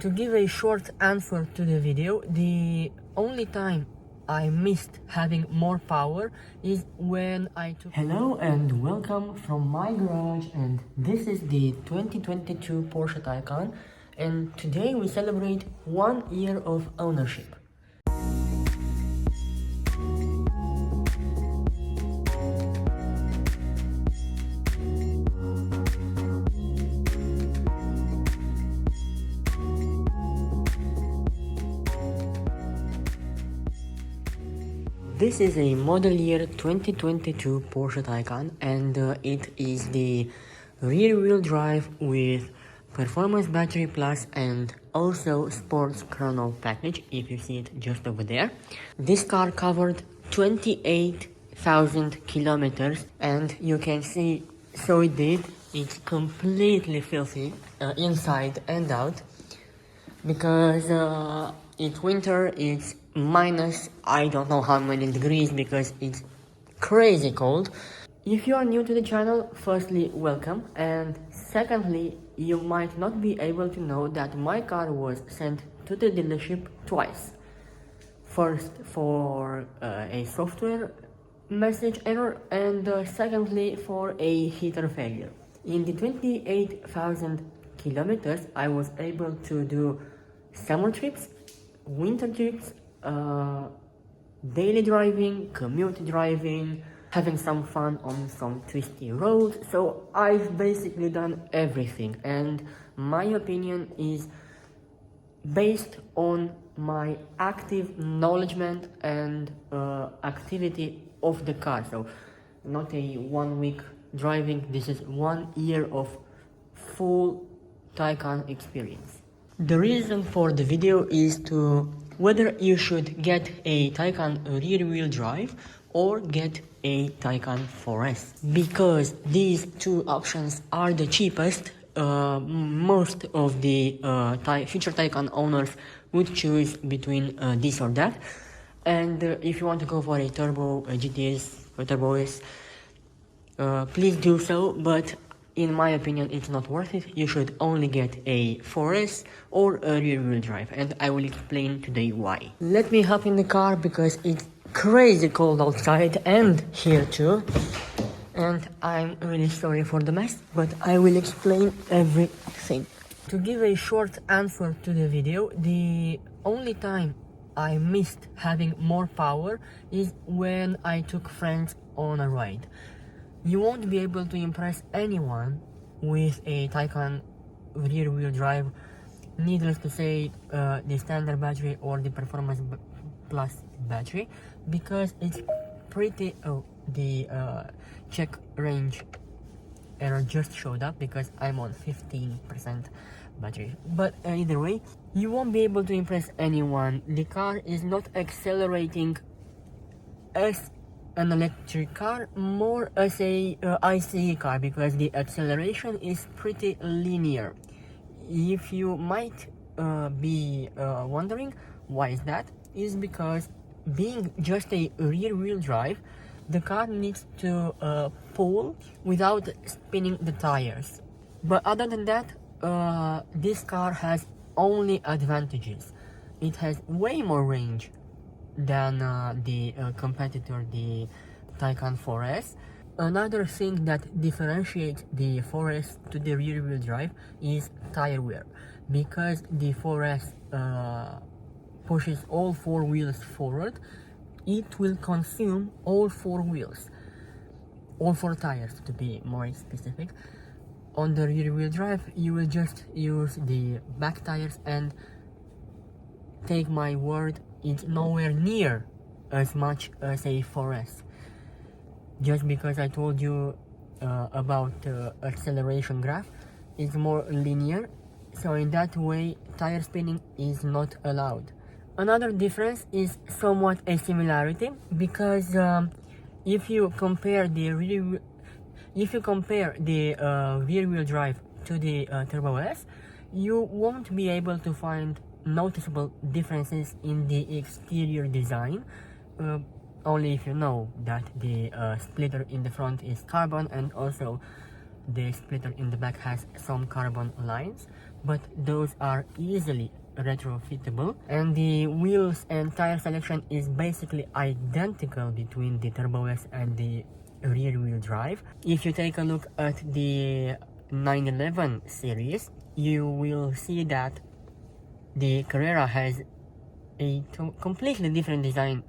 To give a short answer to the video, the only time I missed having more power is when I took... Hello and welcome from my garage, and this is the 2022 Porsche Taycan, and today we celebrate 1 year of ownership. This is a model year 2022 Porsche Taycan, and it is the rear-wheel drive with Performance Battery Plus and also Sports Chrono package, if you see it just over there. This car covered 28,000 kilometers, and you can see, so it did. It's completely filthy inside and out, because it's winter, it's minus I don't know how many degrees, because it's crazy cold. If you are new to the channel, firstly, welcome, and secondly, you might not be able to know that my car was sent to the dealership twice. First for a software message error, and secondly for a heater failure. In the 28,000 kilometers, I was able to do summer trips, winter trips, daily driving, commute driving, having some fun on some twisty roads. So I've basically done everything, and my opinion is based on my active knowledge and activity of the car. So not a 1 week driving, this is 1 year of full Taycan experience. The reason for the video is to whether you should get a Taycan rear-wheel drive or get a Taycan 4S, because these two options are the cheapest. Most of the future Taycan owners would choose between this or that, and if you want to go for a turbo, a GTS or Turbo S, please do so, but in my opinion, it's not worth it. You should only get a 4S or a rear-wheel drive, and I will explain today why. Let me hop in the car because it's crazy cold outside and here too, and I'm really sorry for the mess, but I will explain everything. To give a short answer to the video, the only time I missed having more power is when I took friends on a ride. You won't be able to impress anyone with a Taycan rear-wheel drive, needless to say the standard battery or the Performance Plus battery, because it's pretty... the check range error just showed up because I'm on 15% battery. But either way, you won't be able to impress anyone. The car is not accelerating as an electric car, more as a ICE car, because the acceleration is pretty linear. If you might be wondering why is that, is because being just a rear-wheel drive, the car needs to pull without spinning the tires. But other than that, this car has only advantages. It has way more range than the competitor, the Taycan 4S. Another thing that differentiates the 4S to the rear-wheel drive is tire wear, because the 4S pushes all four wheels forward. It will consume all four wheels, all four tires to be more specific. On the rear-wheel drive, you will just use the back tires, and take my word, it's nowhere near as much as a 4S. Just because I told you about acceleration graph, it's more linear, so in that way tire spinning is not allowed. Another difference is somewhat a similarity, because if you compare the rear-wheel drive to the Turbo S, you won't be able to find noticeable differences in the exterior design, only if you know that the splitter in the front is carbon, and also the splitter in the back has some carbon lines. but those are easily retrofittable, and the wheels and tire selection is basically identical between the Turbo S and the rear wheel drive. If you take a look at the 911 series, you will see that the Carrera has a completely different design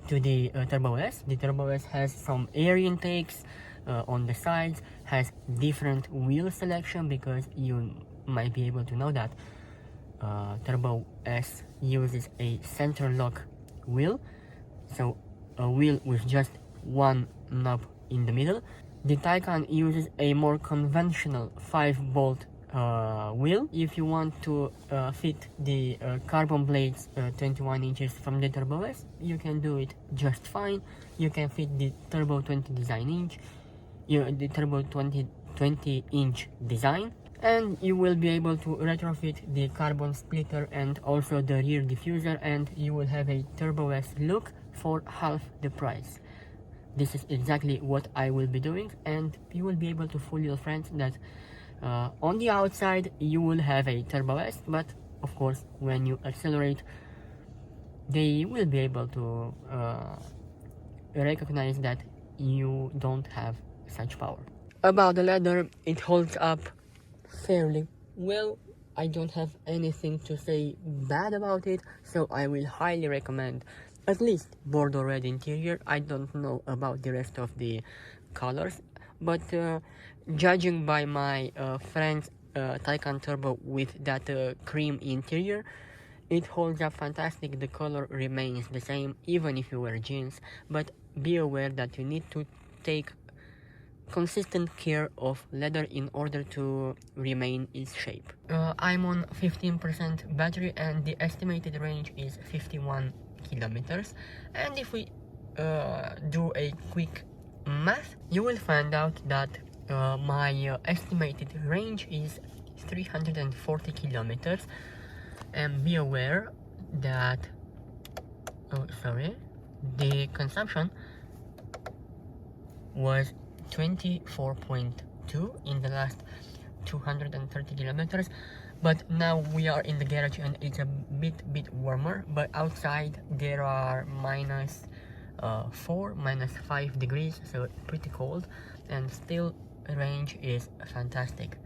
to the Turbo S. The Turbo S has some air intakes on the sides, has different wheel selection, because you might be able to know that Turbo S uses a center lock wheel, so a wheel with just one knob in the middle. The Taycan uses a more conventional 5-bolt wheel. If you want to fit the carbon blades 21 inches from the Turbo S, you can do it just fine. You can fit the Turbo 20 design inch, the Turbo 20 inch design, and you will be able to retrofit the carbon splitter and also the rear diffuser, and you will have a Turbo S look for half the price. This is exactly what I will be doing, and you will be able to fool your friends that on the outside you will have a Turbo S, but of course when you accelerate they will be able to recognize that you don't have such power. About the leather, it holds up fairly well. I don't have anything to say bad about it, so I will highly recommend at least Bordeaux red interior. I don't know about the rest of the colors, but judging by my friend's Taycan Turbo with that cream interior, it holds up fantastic. The color remains the same even if you wear jeans, but be aware that you need to take consistent care of leather in order to remain its shape. I'm on 15% battery and the estimated range is 51 kilometers, and if we do a quick math, you will find out that my estimated range is 340 kilometers, and be aware that the consumption was 24.2 in the last 230 kilometers, but now we are in the garage and it's a bit warmer, but outside there are minus 4, minus 5 degrees, so pretty cold, and still range is fantastic.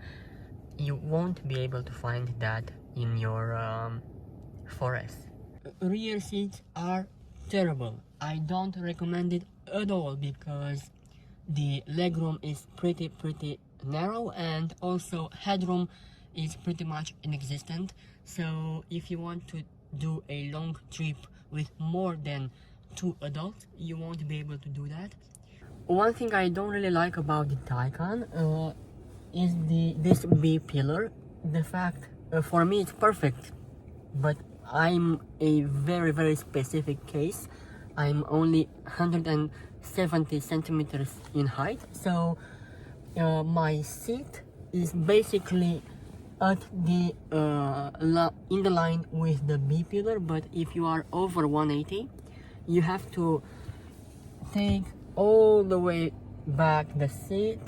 You won't be able to find that in your 4S. Rear seats are terrible. I don't recommend it at all because the legroom is pretty narrow, and also headroom is pretty much inexistent. So if you want to do a long trip with more than 2 adults, you won't be able to do that. One thing I don't really like about the Taycan is this B pillar. The fact, for me it's perfect, but I'm a very specific case. I'm only 170 centimeters in height, so my seat is basically at the in the line with the B pillar. But if you are over 180, you have to take all the way back the seat.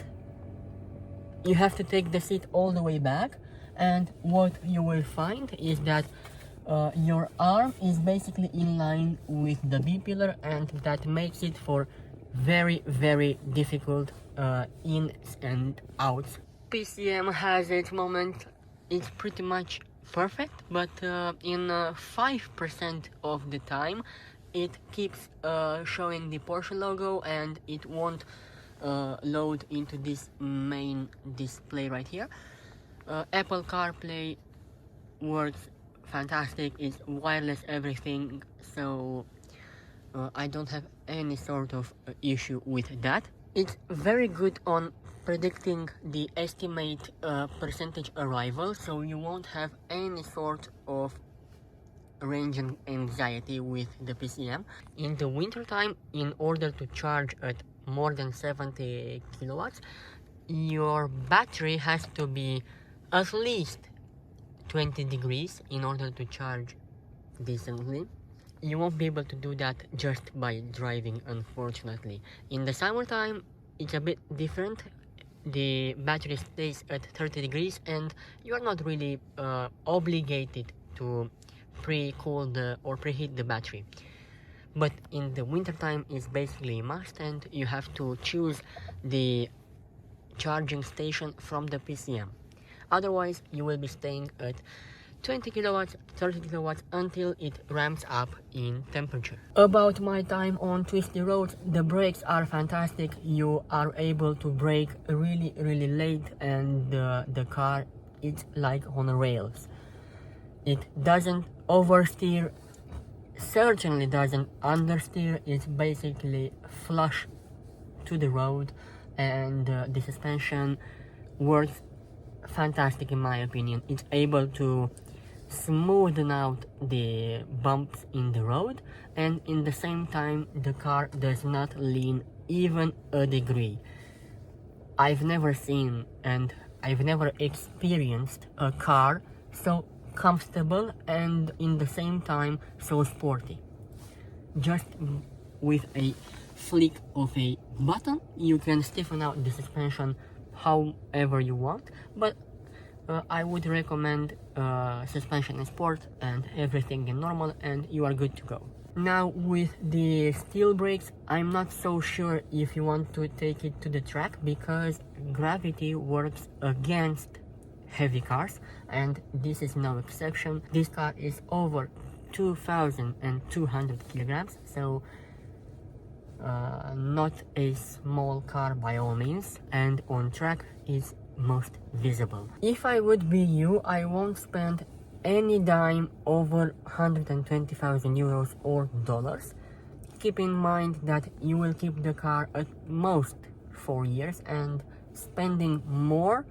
You have to take the seat all the way back, and what you will find is that your arm is basically in line with the B pillar, and that makes it for very difficult ins and outs. PCM has its moment. It's pretty much perfect, but in 5% of the time it keeps showing the Porsche logo, and it won't load into this main display right here. Apple CarPlay works fantastic, it's wireless everything, so I don't have any sort of issue with that. It's very good on predicting the estimate percentage arrival, so you won't have any sort of range anxiety with the PCM. In the winter time, in order to charge at more than 70 kilowatts, your battery has to be at least 20 degrees in order to charge decently. You won't be able to do that just by driving, unfortunately. In the summertime, it's a bit different. the battery stays at 30 degrees and you are not really obligated to pre-cool or preheat the battery. But in the winter time it's basically a must, and you have to choose the charging station from the PCM. Otherwise you will be staying at 20 kilowatts, 30 kilowatts until it ramps up in temperature. About my time on twisty roads, the brakes are fantastic. You are able to brake really late, and the car is like on rails. It doesn't oversteer, certainly doesn't understeer. It's basically flush to the road, and the suspension works fantastic in my opinion. It's able to smoothen out the bumps in the road, and in the same time the car does not lean even a degree. I've never seen and I've never experienced a car so comfortable and in the same time so sporty. Just with a flick of a button you can stiffen out the suspension however you want, but I would recommend suspension in sport and everything in normal, and you are good to go. Now with the steel brakes, I'm not so sure if you want to take it to the track, because gravity works against heavy cars, and this is no exception. This car is over 2,200 kilograms, so not a small car by all means, and on track is most visible. If I would be you, I won't spend any dime over 120,000 euros or dollars. Keep in mind that you will keep the car at most 4 years, and spending more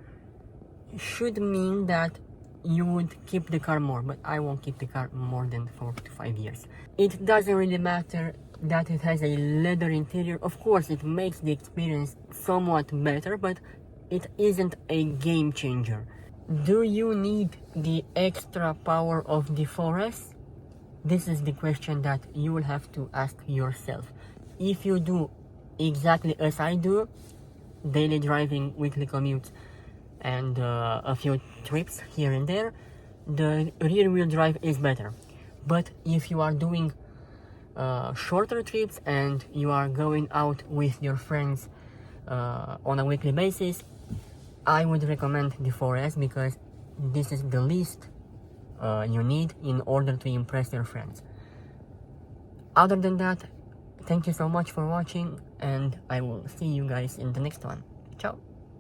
should mean that you would keep the car more, but I won't keep the car more than 4 to 5 years. It doesn't really matter that it has a leather interior. Of course it makes the experience somewhat better, but it isn't a game changer. Do you need the extra power of the 4S? This is the question that you will have to ask yourself. If you do exactly as I do, daily driving, weekly commutes, and a few trips here and there, the rear wheel drive is better. But if you are doing shorter trips and you are going out with your friends on a weekly basis, I would recommend the 4S, because this is the least you need in order to impress your friends. Other than that, thank you so much for watching, and I will see you guys in the next one. Ciao!